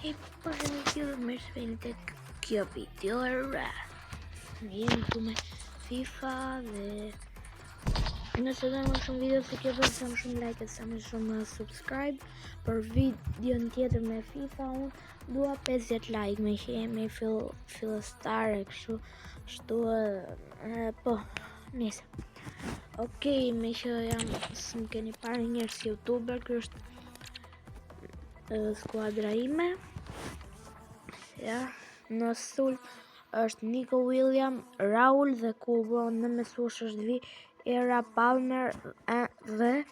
Përshëndetje dhe mirë se vini tek kjo video e re. Jemi këtu me FIFA dhe nëse do më shumë video se kjo dhe sa më shumë like e sa më shumë subscribe për video në tjetër me FIFA. Unë dua 50 like me që jemi fillestare kështu po nisa. Okej, me që së më keni parë njërë si youtuber, kjo është skuadra ime. Ja, në sul është Nico William, Raul dhe Kubo, në mesush është Vieira, Palmer dhe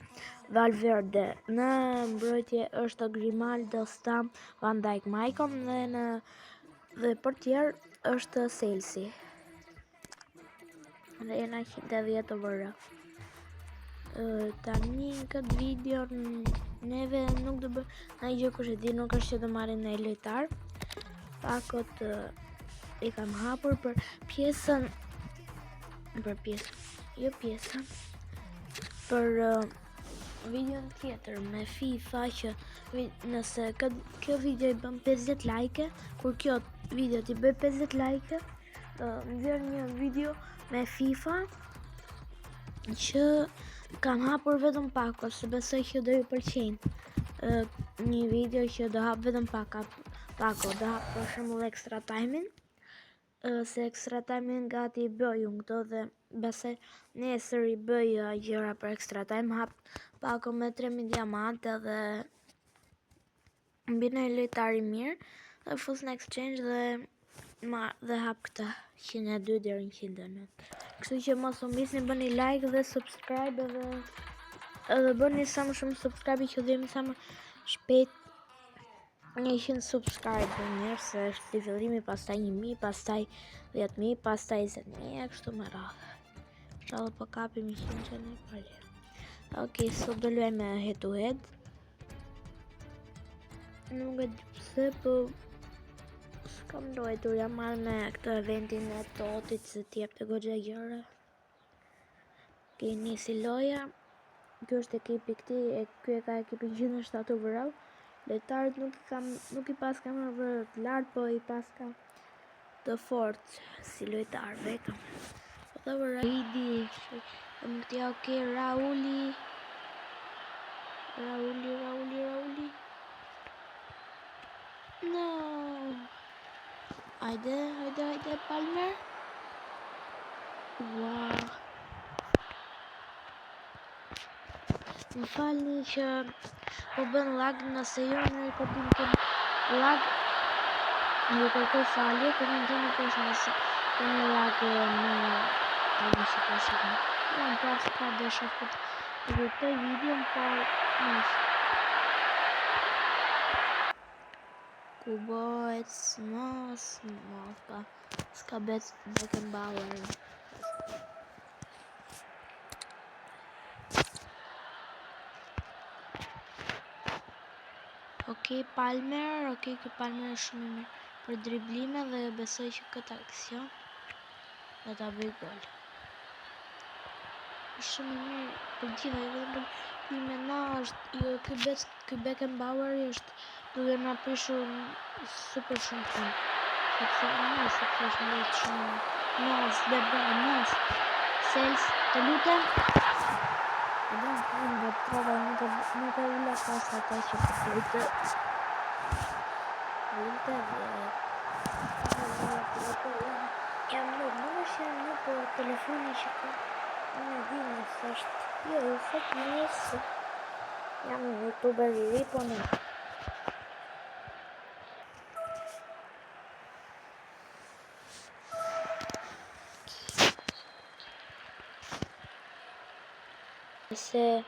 Valverde. Në mbrojtje është Grimaldo, Stam, Van Dijk, Maicon dhe portier është Chelsea. Dhe jena 110 over. Tani në këtë video neve nuk do bëjmë në gjë kush e di, nuk është që do marrim në lojtar. Pakot I kam hapur për pjesën për videon tjetër me FIFA, që nëse kjo video I bën 50 like, kur kjo video t'i bëj 50 like, nxjerr një video me FIFA që kam hapur vetëm pakot, se besoj që do ju pëlqejnë. Një video që do hap vetëm pakot, do hap për shembull extra timing, se extra timing gati I bëj unë këto dhe besoj nesër I bëj gjëra për extra time, hap pako me 3000 diamante dhe mbi një lojtar I mirë dhe fus në exchange dhe hap këta 102 deri 109. Kështu që mos u mbisni, bëni like dhe subscribe edhe bëni sa më shumë subscribe që dhe jemi sa më shpejt 100 subscribe njerë, se është si fillimi, pastaj 1000, pastaj 10.000, pastaj 20.000, kështu më radhë. Inshallah po kapim 100 që në palje. Okej, sot do luajme head to head. Nuk e di pse, po s'kam luajtur, jam marrë me këtë eventin e Totit se t'jep të goxha gjëra. Okej, nisi loja. Kjo është ekipi këtij, ky e ka ekipin 107 overall. Lojtarët nuk I pas kam vërë të lartë, po I pas kam të fort si lojtar vetëm. Po të vërë Idi, më këtja okej, Rauli. No. Hajde, Palmer. Wow. Më falni që po bën lag, nëse jo në rekordim këtë lag, ju kërkoj falje, komentoni poshtë nëse keni lag në shikon. Ja, në prapë s'ka desha këtë vërtoj video, por nësë. Kubojt, s'ka Beckenbauer. Okej, Palmer, kë Palmer është shumë mirë për driblime dhe besoj që këtë aksion do ta bëj gol. Është shumë mirë për gjitha, për driblime na është ky Beckenbauer është duke na prishur super shumë punë. Sepse është shumë nas, nas. Sels, të lutem. Unë trova nuk e ula pasta ta që përfejtë jam nuk është një po telefoni që ka unë e di nësë është fëtë njësë jam një youtuber I ri, po në se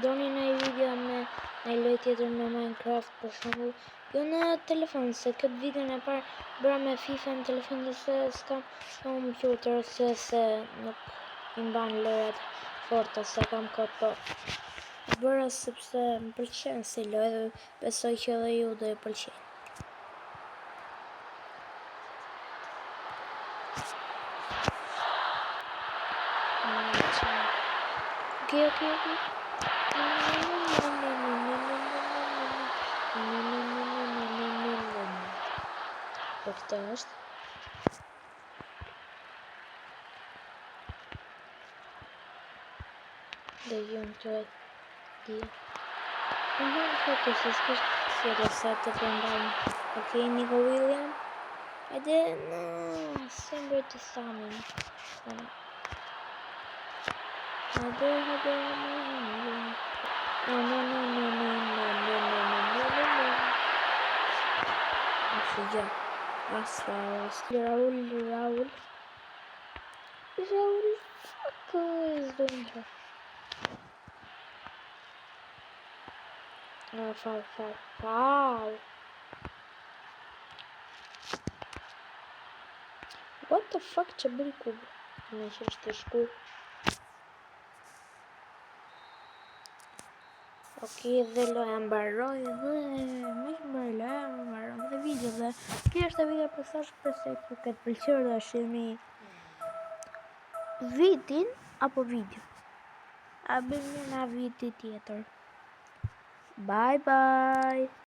doni në video me në lojë tjetër me Minecraft për shembull, jo në telefon, se këtë videon e parë bëra me FIFA në telefon dhe se s'kam kompjuter, se nuk I mban lojat forta, se kam kot, po bëra sepse më pëlqen si lojë dhe besoj që edhe ju do ju pëlqen. Okej. për këtë është. Dhe ju në të di. Në në të të shishkisht si rësat të përmbajnë. Ok, Nico William. Hajde, no, sembra të samin. Hajde, no. Asfaus. Raul. Fuck is doing here? Foul. What the fuck që bëri kubë? Në që është të shku. Ok, dhe loja mbaroj dhe video dhe kjo është video për sa shpresoj që këtë pëlqyer dhe shihni vitin apo video. A bëjmë në viti tjetër. Bye bye.